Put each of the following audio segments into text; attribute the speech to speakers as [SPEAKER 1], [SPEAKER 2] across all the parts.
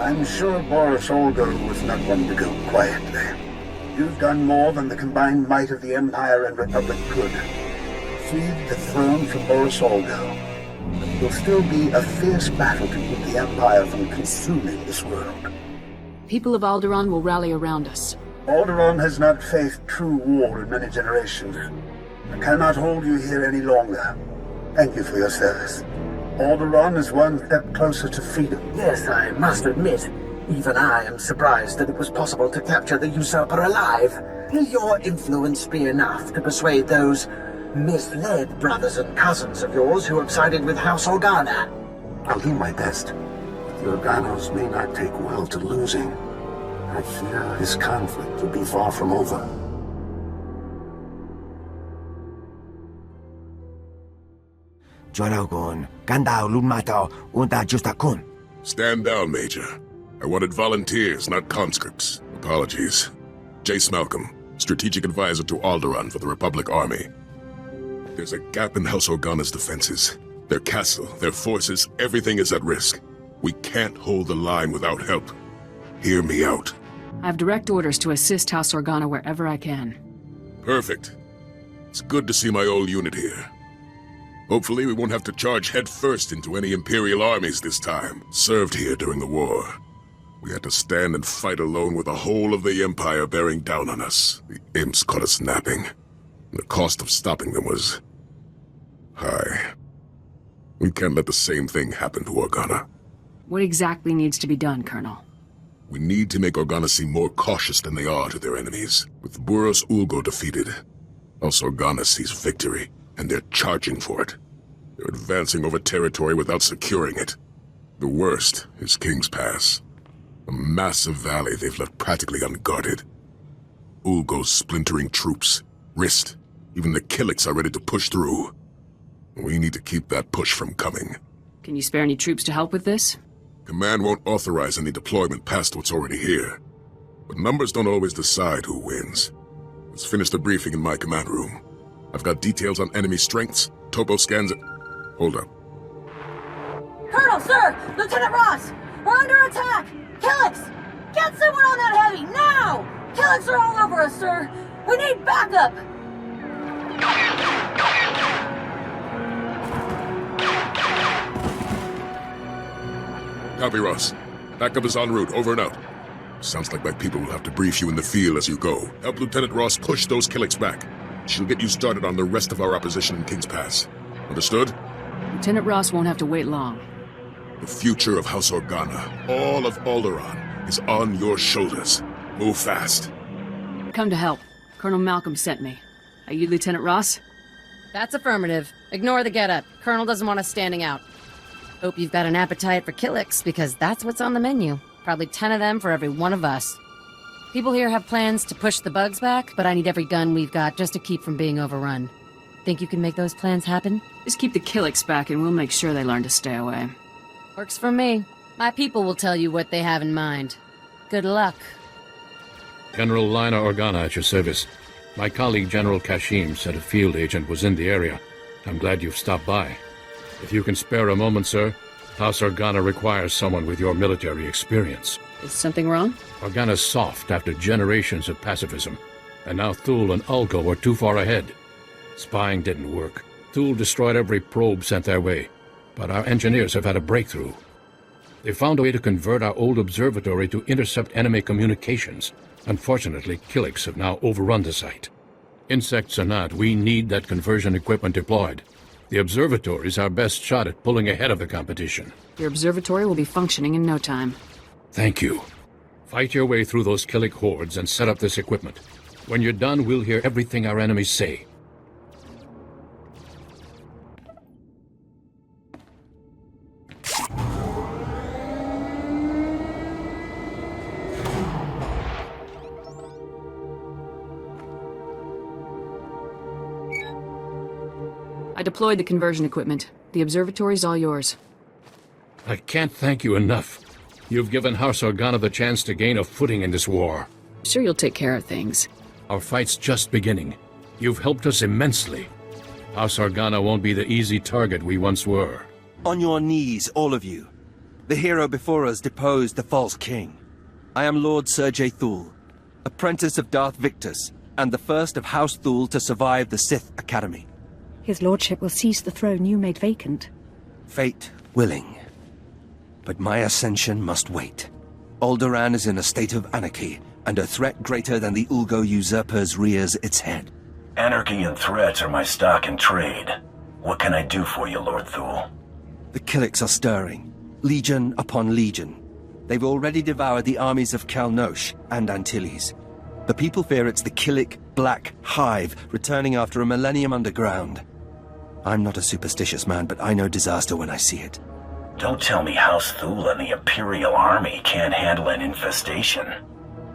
[SPEAKER 1] I'm sure Boris Olga was not one to go quietly. You've done more than the combined might of the Empire and Republic could. Freed the throne from Boris Olga. But it will still be a fierce battle to keep the Empire from consuming this world.
[SPEAKER 2] People of Alderaan will rally around us.
[SPEAKER 1] Alderaan has not faced true war in many generations. I cannot hold you here any longer. Thank you for your service. Alderaan is one step closer to freedom.
[SPEAKER 3] Yes, I must admit, even I am surprised that it was possible to capture the usurper alive. Will your influence be enough to persuade those misled brothers and cousins of yours who have sided with House Organa?
[SPEAKER 1] I'll do my best. The Organos may not take well to losing. I fear this conflict will be far from over.
[SPEAKER 4] Stand down, Major. I wanted volunteers, not conscripts. Apologies. Jace Malcolm, Strategic Advisor to Alderaan for the Republic Army. There's a gap in House Organa's defenses. Their castle, their forces, everything is at risk. We can't hold the line without help. Hear me out.
[SPEAKER 2] I have direct orders to assist House Organa wherever I can.
[SPEAKER 4] Perfect. It's good to see my old unit here. Hopefully we won't have to charge headfirst into any Imperial armies this time. Served here during the war. We had to stand and fight alone with the whole of the Empire bearing down on us. The imps caught us napping. And the cost of stopping them was high. We can't let the same thing happen to Organa.
[SPEAKER 2] What exactly needs to be done, Colonel?
[SPEAKER 4] We need to make Organa seem more cautious than they are to their enemies. With Buros Ulgo defeated, House Organa sees victory, and they're charging for it. They're advancing over territory without securing it. The worst is King's Pass. A massive valley they've left practically unguarded. Ulgo's splintering troops, Rist, even the Killiks are ready to push through. We need to keep that push from coming.
[SPEAKER 2] Can you spare any troops to help with this?
[SPEAKER 4] Command won't authorize any deployment past what's already here. But numbers don't always decide who wins. Let's finish the briefing in my command room. I've got details on enemy strengths, topo scans, and... Hold up.
[SPEAKER 5] Colonel, sir! Lieutenant Ross! We're under attack! Killiks! Get someone on that heavy, now! Killiks are all over us, sir! We need backup!
[SPEAKER 4] Copy, Ross. Backup is en route. Over and out. Sounds like my people will have to brief you in the field as you go. Help Lieutenant Ross push those Killiks back. She'll get you started on the rest of our opposition in King's Pass. Understood?
[SPEAKER 2] Lieutenant Ross won't have to wait long.
[SPEAKER 4] The future of House Organa, all of Alderaan, is on your shoulders. Move fast.
[SPEAKER 2] Come to help. Colonel Malcolm sent me. Are you Lieutenant Ross?
[SPEAKER 6] That's affirmative. Ignore the getup. Colonel doesn't want us standing out. Hope you've got an appetite for Killiks, because that's what's on the menu. Probably 10 of them for every one of us. People here have plans to push the bugs back, but I need every gun we've got just to keep from being overrun. Think you can make those plans happen?
[SPEAKER 2] Just keep the Killiks back and we'll make sure they learn to stay away.
[SPEAKER 6] Works for me. My people will tell you what they have in mind. Good luck.
[SPEAKER 7] General Lina Organa at your service. My colleague General Kashim said a field agent was in the area. I'm glad you've stopped by. If you can spare a moment, sir, House Organa requires someone with your military experience.
[SPEAKER 2] Is something wrong?
[SPEAKER 7] Organa's soft after generations of pacifism, and now Thule and Ulgo were too far ahead. Spying didn't work. Thule destroyed every probe sent their way, but our engineers have had a breakthrough. They found a way to convert our old observatory to intercept enemy communications. Unfortunately, Killiks have now overrun the site. Insects or not, we need that conversion equipment deployed. The observatory is our best shot at pulling ahead of the competition.
[SPEAKER 2] Your observatory will be functioning in no time.
[SPEAKER 7] Thank you. Fight your way through those Killik hordes and set up this equipment. When you're done, we'll hear everything our enemies say.
[SPEAKER 2] I deployed the conversion equipment. The observatory's all yours.
[SPEAKER 7] I can't thank you enough. You've given House Organa the chance to gain a footing in this war.
[SPEAKER 2] I'm sure you'll take care of things.
[SPEAKER 7] Our fight's just beginning. You've helped us immensely. House Organa won't be the easy target we once were.
[SPEAKER 8] On your knees, all of you. The hero before us deposed the false king. I am Lord SWTOR, apprentice of Darth Victus, and the first of House Thule to survive the Sith Academy.
[SPEAKER 9] His lordship will seize the throne you made vacant.
[SPEAKER 8] Fate willing. But my ascension must wait. Alderaan is in a state of anarchy, and a threat greater than the Ulgo usurpers rears its head.
[SPEAKER 10] Anarchy and threats are my stock in trade. What can I do for you, Lord Thule?
[SPEAKER 8] The Killiks are stirring, legion upon legion. They've already devoured the armies of Kalnosh and Antilles. The people fear it's the Killik Black Hive returning after a millennium underground. I'm not a superstitious man, but I know disaster when I see it.
[SPEAKER 10] Don't tell me House Thule and the Imperial Army can't handle an infestation.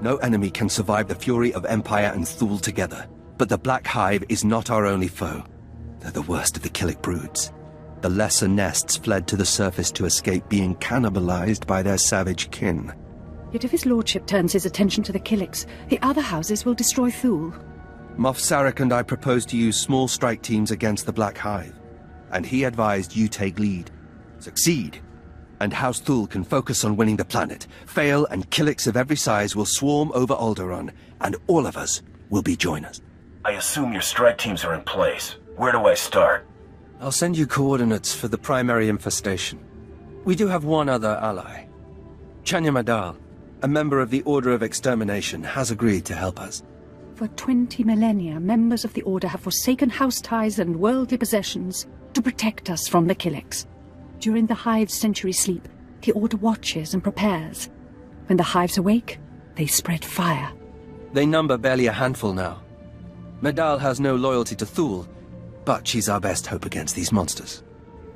[SPEAKER 8] No enemy can survive the fury of Empire and Thule together. But the Black Hive is not our only foe. They're the worst of the Killik broods. The lesser nests fled to the surface to escape being cannibalized by their savage kin.
[SPEAKER 9] Yet if his lordship turns his attention to the Killiks, the other houses will destroy Thule.
[SPEAKER 8] Moff Sarek and I proposed to use small strike teams against the Black Hive, and he advised you take lead. Succeed, and House Thule can focus on winning the planet. Fail, and Killiks of every size will swarm over Alderaan, and all of us will be joiners.
[SPEAKER 10] I assume your strike teams are in place. Where do I start?
[SPEAKER 8] I'll send you coordinates for the primary infestation. We do have one other ally. Chanya Madal, a member of the Order of Extermination, has agreed to help us.
[SPEAKER 9] For 20 millennia, members of the Order have forsaken house ties and worldly possessions to protect us from the Killiks. During the Hive's century sleep, the Order watches and prepares. When the Hives awake, they spread fire.
[SPEAKER 8] They number barely a handful now. Medal has no loyalty to Thule, but she's our best hope against these monsters.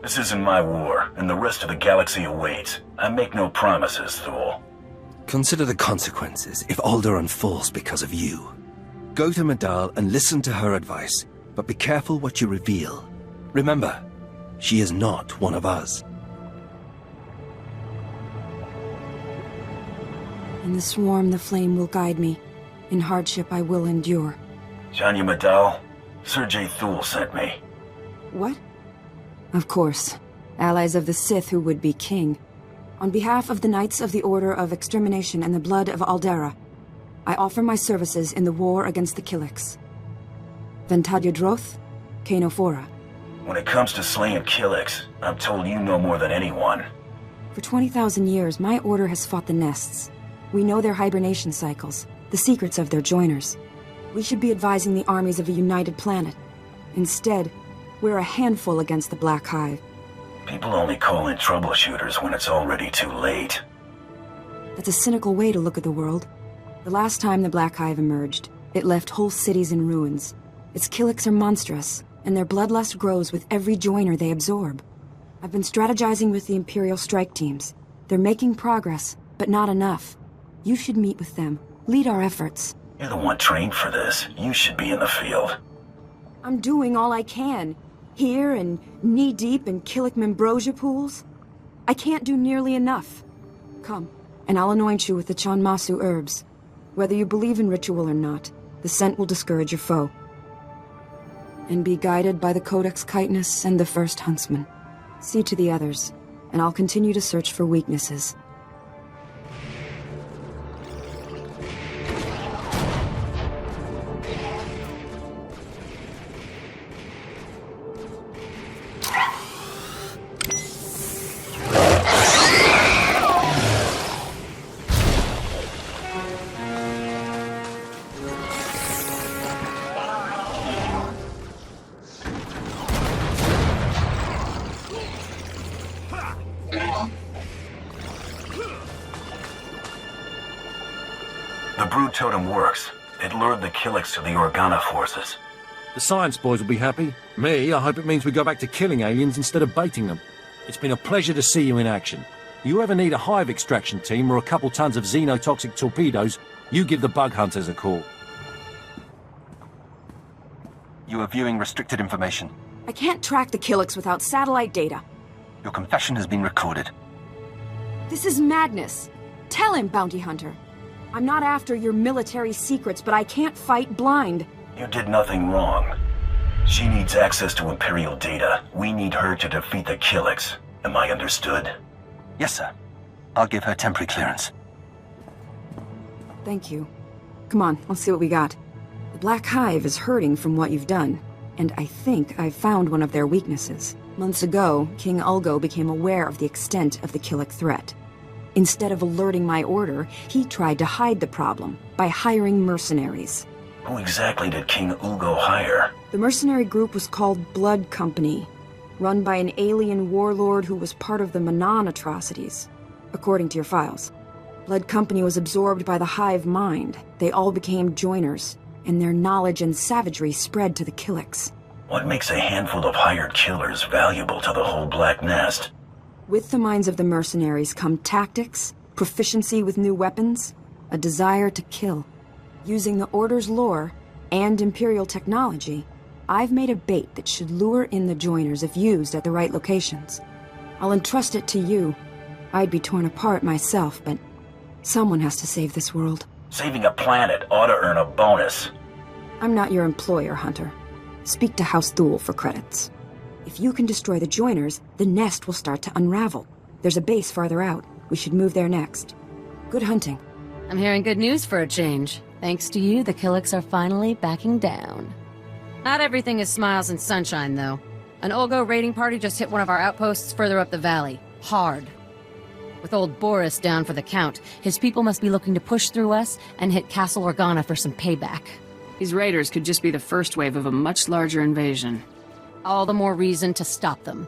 [SPEAKER 10] This isn't my war, and the rest of the galaxy awaits. I make no promises, Thule.
[SPEAKER 8] Consider the consequences if Alderaan falls because of you. Go to Medal and listen to her advice, but be careful what you reveal. Remember, she is not one of us.
[SPEAKER 11] In the swarm, the flame will guide me. In hardship, I will endure.
[SPEAKER 10] Chanya Madal, Sergei Thule sent me.
[SPEAKER 11] What? Of course. Allies of the Sith who would be king. On behalf of the Knights of the Order of Extermination and the Blood of Alderaan, I offer my services in the war against the Killiks. Ventadia Droth, Kano Fora.
[SPEAKER 10] When it comes to slaying Killiks, I'm told you know more than anyone.
[SPEAKER 11] For 20,000 years, my order has fought the nests. We know their hibernation cycles, the secrets of their joiners. We should be advising the armies of a united planet. Instead, we're a handful against the Black Hive.
[SPEAKER 10] People only call in troubleshooters when it's already too late.
[SPEAKER 11] That's a cynical way to look at the world. The last time the Black Hive emerged, it left whole cities in ruins. Its Killiks are monstrous, and their bloodlust grows with every joiner they absorb. I've been strategizing with the Imperial strike teams. They're making progress, but not enough. You should meet with them, lead our efforts.
[SPEAKER 10] You're the one trained for this. You should be in the field.
[SPEAKER 11] I'm doing all I can. Here and knee-deep in Killik Membrosia pools. I can't do nearly enough. Come, and I'll anoint you with the Chanmasu herbs. Whether you believe in ritual or not, the scent will discourage your foe. And be guided by the Codex Chitinus and the First Huntsman. See to the others, and I'll continue to search for weaknesses.
[SPEAKER 10] The brood totem works. It lured the Killiks to the Organa forces.
[SPEAKER 12] The science boys will be happy. Me, I hope it means we go back to killing aliens instead of baiting them. It's been a pleasure to see you in action. You ever need a hive extraction team or a couple tons of xenotoxic torpedoes, you give the bug hunters a call.
[SPEAKER 8] You are viewing restricted information.
[SPEAKER 11] I can't track the Killiks without satellite data.
[SPEAKER 8] Your confession has been recorded.
[SPEAKER 11] This is madness. Tell him, Bounty Hunter. I'm not after your military secrets, but I can't fight blind.
[SPEAKER 10] You did nothing wrong. She needs access to Imperial data. We need her to defeat the Killiks. Am I understood?
[SPEAKER 8] Yes, sir. I'll give her temporary clearance.
[SPEAKER 11] Thank you. Come on, let's see what we got. The Black Hive is hurting from what you've done, and I think I've found one of their weaknesses. Months ago, King Ulgo became aware of the extent of the Killik threat. Instead of alerting my order, he tried to hide the problem by hiring mercenaries.
[SPEAKER 10] Who exactly did King Ulgo hire?
[SPEAKER 11] The mercenary group was called Blood Company, run by an alien warlord who was part of the Manan atrocities, according to your files. Blood Company was absorbed by the Hive mind. They all became joiners, and their knowledge and savagery spread to the Killiks.
[SPEAKER 10] What makes a handful of hired killers valuable to the whole Black Nest?
[SPEAKER 11] With the minds of the mercenaries come tactics, proficiency with new weapons, a desire to kill. Using the Order's lore and Imperial technology, I've made a bait that should lure in the joiners if used at the right locations. I'll entrust it to you. I'd be torn apart myself, but someone has to save this world.
[SPEAKER 10] Saving a planet ought to earn a bonus.
[SPEAKER 11] I'm not your employer, Hunter. Speak to House Thule for credits. If you can destroy the joiners, the nest will start to unravel. There's a base farther out. We should move there next. Good hunting.
[SPEAKER 6] I'm hearing good news for a change. Thanks to you, the Killiks are finally backing down. Not everything is smiles and sunshine, though. An Ulgo raiding party just hit one of our outposts further up the valley. Hard. With old Boris down for the count, his people must be looking to push through us and hit Castle Organa for some payback.
[SPEAKER 2] These raiders could just be the first wave of a much larger invasion.
[SPEAKER 6] All the more reason to stop them.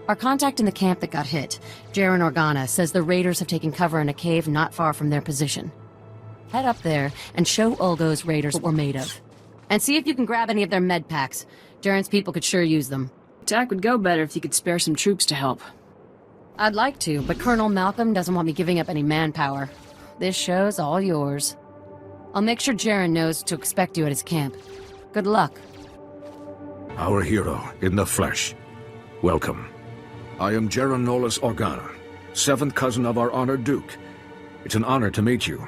[SPEAKER 6] Our contact in the camp that got hit, Jaren Organa, says the raiders have taken cover in a cave not far from their position. Head up there and show Ulgo's raiders what we're made of. And see if you can grab any of their med packs. Jaren's people could sure use them.
[SPEAKER 2] Attack would go better if you could spare some troops to help.
[SPEAKER 6] I'd like to, but Colonel Malcolm doesn't want me giving up any manpower. This show's all yours. I'll make sure Jaren knows to expect you at his camp. Good luck.
[SPEAKER 7] Our hero, in the flesh. Welcome. I am Jaren Organa, 7th cousin of our honored Duke. It's an honor to meet you,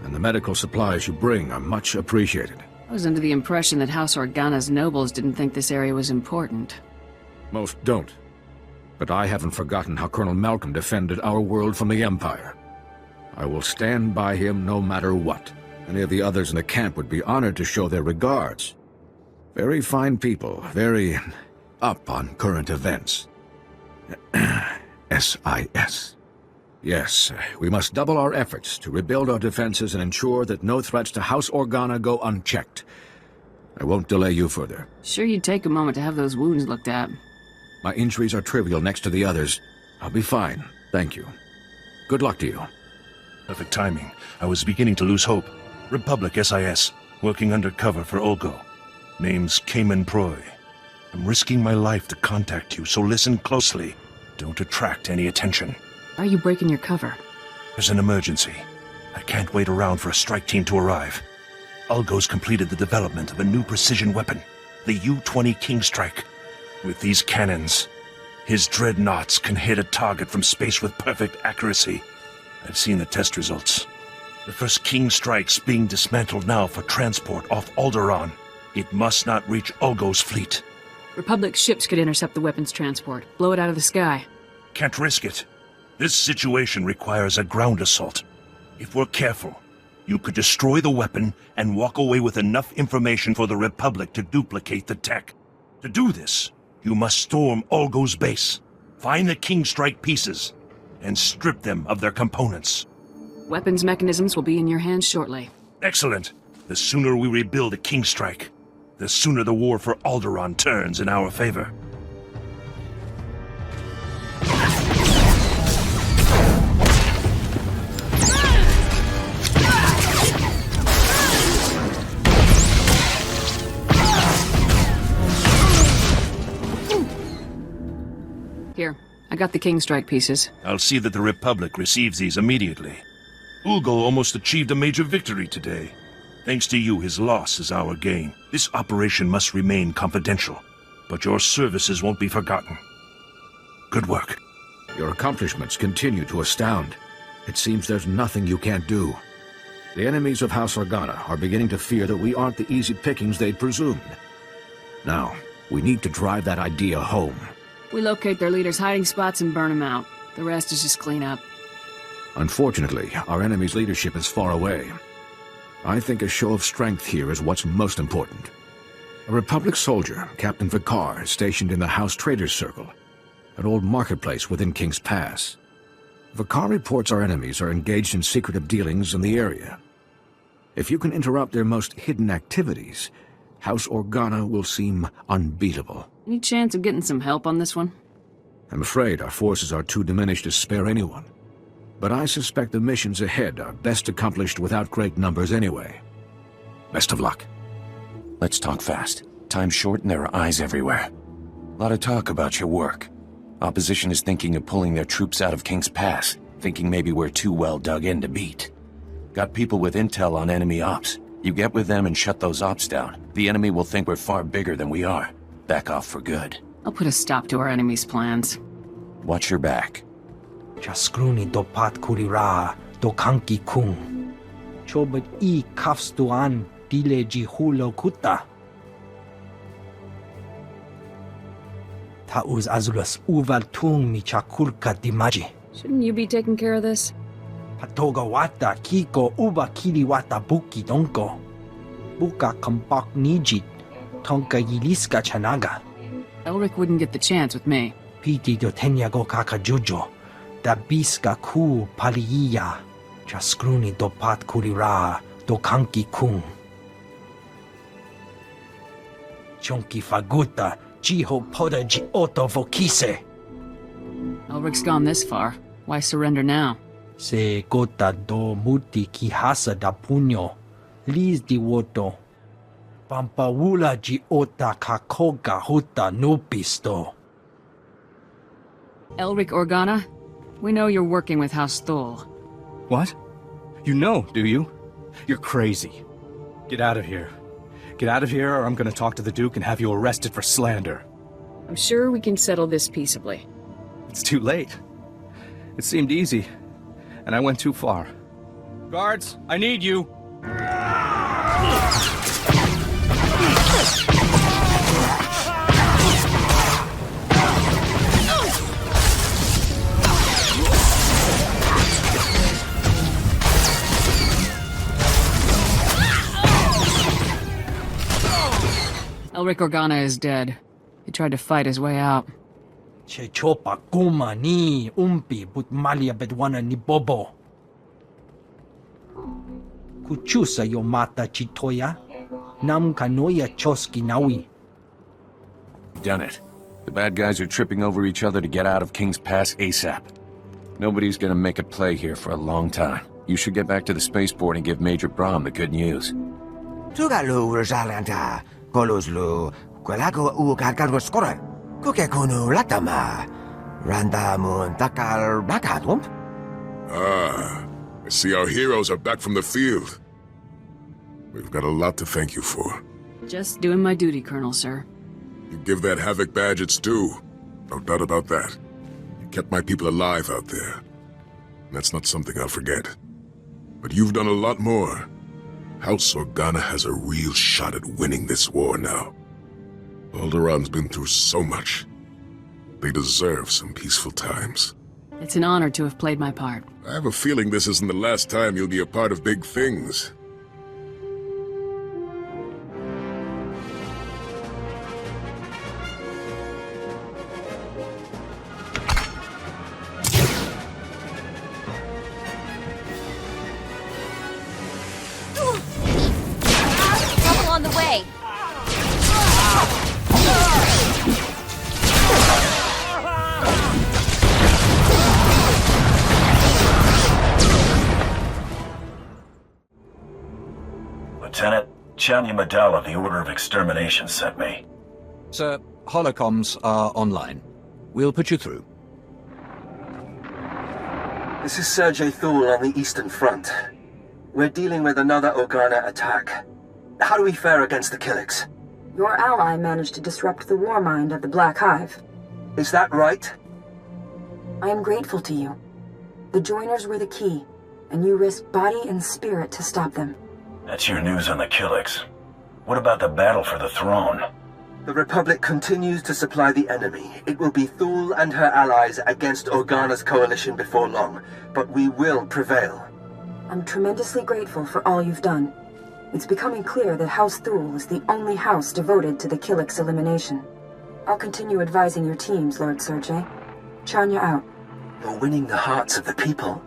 [SPEAKER 7] and the medical supplies you bring are much appreciated.
[SPEAKER 2] I was under the impression that House Organa's nobles didn't think this area was important.
[SPEAKER 7] Most don't. But I haven't forgotten how Colonel Malcolm defended our world from the Empire. I will stand by him no matter what. Any of the others in the camp would be honored to show their regards. Very fine people, very up on current events. SIS. Yes, we must double our efforts to rebuild our defenses and ensure that no threats to House Organa go unchecked. I won't delay you further.
[SPEAKER 2] Sure you'd take a moment to have those wounds looked at.
[SPEAKER 7] My injuries are trivial next to the others. I'll be fine, thank you. Good luck to you.
[SPEAKER 13] Perfect timing. I was beginning to lose hope. Republic SIS, working undercover for Ulgo. Name's Cayman Proy. I'm risking my life to contact you, so listen closely. Don't attract any attention.
[SPEAKER 2] Why are you breaking your cover?
[SPEAKER 13] There's an emergency. I can't wait around for a strike team to arrive. Ulgo's completed the development of a new precision weapon, the U-20 King Strike. With these cannons, his dreadnoughts can hit a target from space with perfect accuracy. I've seen the test results. The first King Strike's being dismantled now for transport off Alderaan. It must not reach Ulgo's fleet.
[SPEAKER 2] Republic ships could intercept the weapons transport, blow it out of the sky.
[SPEAKER 13] Can't risk it. This situation requires a ground assault. If we're careful, you could destroy the weapon and walk away with enough information for the Republic to duplicate the tech. To do this, you must storm Ulgo's base, find the King Strike pieces, and strip them of their components.
[SPEAKER 2] Weapons mechanisms will be in your hands shortly.
[SPEAKER 13] Excellent. The sooner we rebuild a King Strike, the sooner the war for Alderaan turns in our favor.
[SPEAKER 2] Here, I got the King Strike pieces.
[SPEAKER 13] I'll see that the Republic receives these immediately. Ulgo almost achieved a major victory today. Thanks to you, his loss is our gain. This operation must remain confidential, but your services won't be forgotten. Good work.
[SPEAKER 7] Your accomplishments continue to astound. It seems there's nothing you can't do. The enemies of House Organa are beginning to fear that we aren't the easy pickings they'd presumed. Now, we need to drive that idea home.
[SPEAKER 2] We locate their leaders' hiding spots and burn them out. The rest is just clean up.
[SPEAKER 14] Unfortunately, our enemy's leadership is far away. I think a show of strength here is what's most important. A Republic soldier, Captain Vicar, stationed in the House Traders Circle, an old marketplace within King's Pass. Vicar reports our enemies are engaged in secretive dealings in the area. If you can interrupt their most hidden activities, House Organa will seem unbeatable.
[SPEAKER 2] Any chance of getting some help on this one?
[SPEAKER 14] I'm afraid our forces are too diminished to spare anyone. But I suspect the missions ahead are best accomplished without great numbers anyway. Best of luck.
[SPEAKER 13] Let's talk fast. Time's short and there are eyes everywhere. A lot of talk about your work. Opposition is thinking of pulling their troops out of King's Pass, thinking maybe we're too well dug in to beat. Got people with intel on enemy ops. You get with them and shut those ops down. The enemy will think we're far bigger than we are. Back off for good.
[SPEAKER 2] I'll put a stop to our enemy's plans.
[SPEAKER 13] Watch your back.
[SPEAKER 3] Chaskruni do pat kurira do kanki kung. Chobet I kafstuan dile jihulo kuta. Tauz azulas uval tung mi chakulka dimaji.
[SPEAKER 2] Shouldn't you be taking care of this?
[SPEAKER 3] Patoga wata kiko uba kiliwata buki donko. Buka kampak nijit tonka yiliska chanaga.
[SPEAKER 2] Elric wouldn't get the chance with me.
[SPEAKER 3] Piti do tenyago kakajujo. Da biska ku paliya. Chaskruni do pat kurira do kanki kung. Chonki faguta jiho poda ji oto vokise.
[SPEAKER 2] Elric's gone this far. Why surrender now?
[SPEAKER 3] Se gota do muti kihasa da puño. Liz di woto. Pampawula ji ota kakoga huta nupisto.
[SPEAKER 2] Elric Organa, we know you're working with House SWTOR.
[SPEAKER 15] What? You know, do you? You're crazy. Get out of here. Get out of here or I'm gonna talk to the Duke and have you arrested for slander.
[SPEAKER 2] I'm sure we can settle this peaceably.
[SPEAKER 15] It's too late. It seemed easy, and I went too far. Guards, I need you!
[SPEAKER 2] Elric Organa is dead. He tried to fight his way out.
[SPEAKER 3] Che chopa kuma ni umpi but malia bedwana ni bobo. Kuchusa yo mata chitoya. Nam kanoya choski nawi.
[SPEAKER 13] Done it. The bad guys are tripping over each other to get out of King's Pass ASAP. Nobody's gonna make a play here for a long time. You should get back to the spaceport and give Major Brahm the good news.
[SPEAKER 16] Tugalu Rosalanta, Koloslu, Kwalago Ukakargo Skora, Kukekunu Latama, Randa Mun Takal Bakadum.
[SPEAKER 4] Ah, I see our heroes are back from the field. We've got a lot to thank you for.
[SPEAKER 2] Just doing my duty, Colonel, sir.
[SPEAKER 4] You give that Havoc badge its due. No doubt about that. You kept my people alive out there. That's not something I'll forget. But you've done a lot more. House Organa has a real shot at winning this war now. Alderaan's been through so much. They deserve some peaceful times.
[SPEAKER 2] It's an honor to have played my part.
[SPEAKER 4] I have a feeling this isn't the last time you'll be a part of big things.
[SPEAKER 5] Trouble on the way.
[SPEAKER 10] Lieutenant, Chanya Madal of the Order of Extermination sent me.
[SPEAKER 17] Sir, holocoms are online. We'll put you through.
[SPEAKER 8] This is Sergei Thule on the Eastern Front. We're dealing with another Organa attack. How do we fare against the Killiks?
[SPEAKER 11] Your ally managed to disrupt the war mind of the Black Hive.
[SPEAKER 8] Is that right?
[SPEAKER 11] I am grateful to you. The Joiners were the key, and you risked body and spirit to stop them.
[SPEAKER 10] That's your news on the Killiks. What about the battle for the throne?
[SPEAKER 8] The Republic continues to supply the enemy. It will be Thule and her allies against Organa's coalition before long, but we will prevail.
[SPEAKER 11] I'm tremendously grateful for all you've done. It's becoming clear that House Thule is the only house devoted to the Killik's elimination. I'll continue advising your teams, Lord Sergei. Chanya out.
[SPEAKER 8] You're winning the hearts of the people.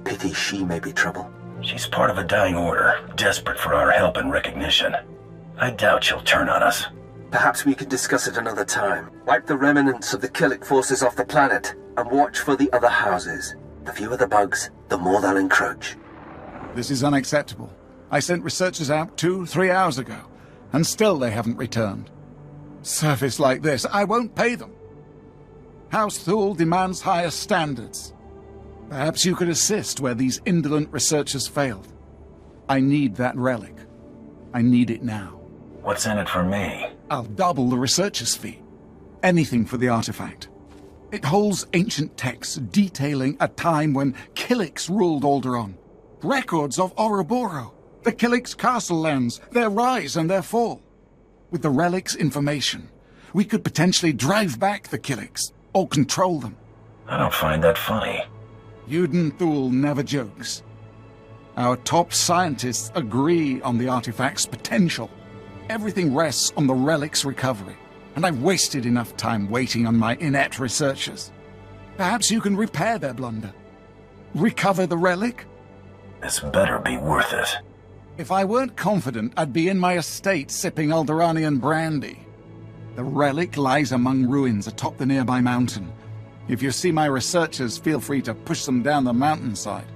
[SPEAKER 8] Pity she may be trouble.
[SPEAKER 10] She's part of a dying order, desperate for our help and recognition. I doubt she'll turn on us.
[SPEAKER 8] Perhaps we could discuss it another time. Wipe the remnants of the Killik forces off the planet, and watch for the other houses. The fewer the bugs, the more they'll encroach.
[SPEAKER 18] This is unacceptable. I sent researchers out 2-3 hours ago, and still they haven't returned. Service like this, I won't pay them. House Thule demands higher standards. Perhaps you could assist where these indolent researchers failed. I need that relic. I need it now.
[SPEAKER 10] What's in it for me?
[SPEAKER 18] I'll double the researcher's fee. Anything for the artifact. It holds ancient texts detailing a time when Killiks ruled Alderaan. Records of Ouroboros, the Killiks' castle lands, their rise and their fall. With the relic's information, we could potentially drive back the Killiks, or control them.
[SPEAKER 10] I don't find that funny.
[SPEAKER 18] Yuden Thule never jokes. Our top scientists agree on the artifact's potential. Everything rests on the relic's recovery, and I've wasted enough time waiting on my inept researchers. Perhaps you can repair their blunder. Recover the relic?
[SPEAKER 10] This better be worth it.
[SPEAKER 18] If I weren't confident, I'd be in my estate sipping Alderaanian brandy. The relic lies among ruins atop the nearby mountain. If you see my researchers, feel free to push them down the mountainside.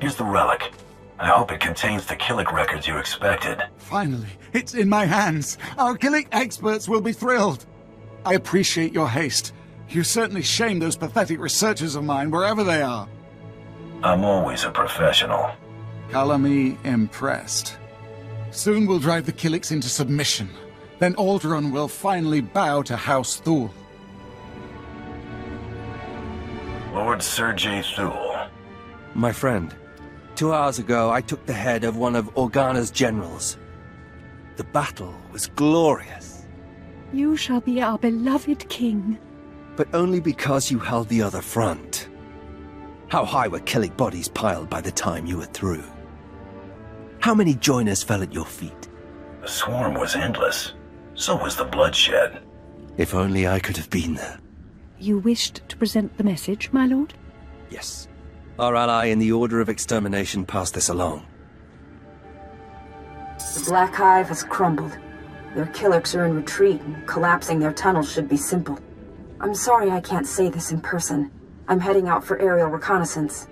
[SPEAKER 10] Here's the relic. I hope it contains the Killik records you expected.
[SPEAKER 18] Finally, it's in my hands. Our Killik experts will be thrilled. I appreciate your haste. You certainly shamed those pathetic researchers of mine, wherever they are.
[SPEAKER 10] I'm always a professional.
[SPEAKER 18] Color me impressed. Soon we'll drive the Killiks into submission. Then Alderaan will finally bow to House Thule.
[SPEAKER 10] Lord Sergei Thule.
[SPEAKER 8] My friend, 2 hours ago I took the head of one of Organa's generals. The battle was glorious.
[SPEAKER 9] You shall be our beloved king.
[SPEAKER 8] But only because you held the other front. How high were Killik bodies piled by the time you were through? How many joiners fell at your feet?
[SPEAKER 10] The swarm was endless. So was the bloodshed.
[SPEAKER 8] If only I could have been there.
[SPEAKER 9] You wished to present the message, my lord?
[SPEAKER 8] Yes. Our ally in the Order of Extermination passed this along.
[SPEAKER 11] The Black Hive has crumbled. Their Killiks are in retreat, and collapsing their tunnels should be simple. I'm sorry I can't say this in person. I'm heading out for aerial reconnaissance.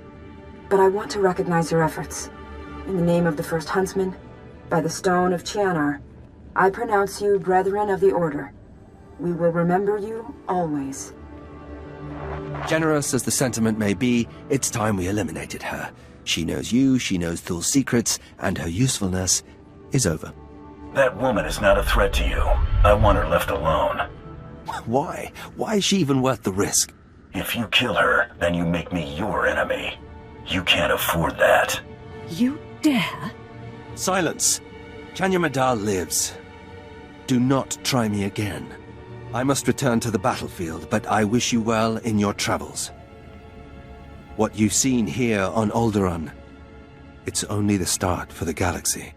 [SPEAKER 11] But I want to recognize your efforts. In the name of the First Huntsman, by the Stone of Chianar, I pronounce you Brethren of the Order. We will remember you always.
[SPEAKER 8] Generous as the sentiment may be, it's time we eliminated her. She knows you, she knows Thule's secrets, and her usefulness is over.
[SPEAKER 10] That woman is not a threat to you. I want her left alone.
[SPEAKER 8] Why? Why is she even worth the risk?
[SPEAKER 10] If you kill her, then you make me your enemy. You can't afford that.
[SPEAKER 9] You dare?
[SPEAKER 8] Silence. Chanya Madal lives. Do not try me again. I must return to the battlefield, but I wish you well in your travels. What you've seen here on Alderaan, it's only the start for the galaxy.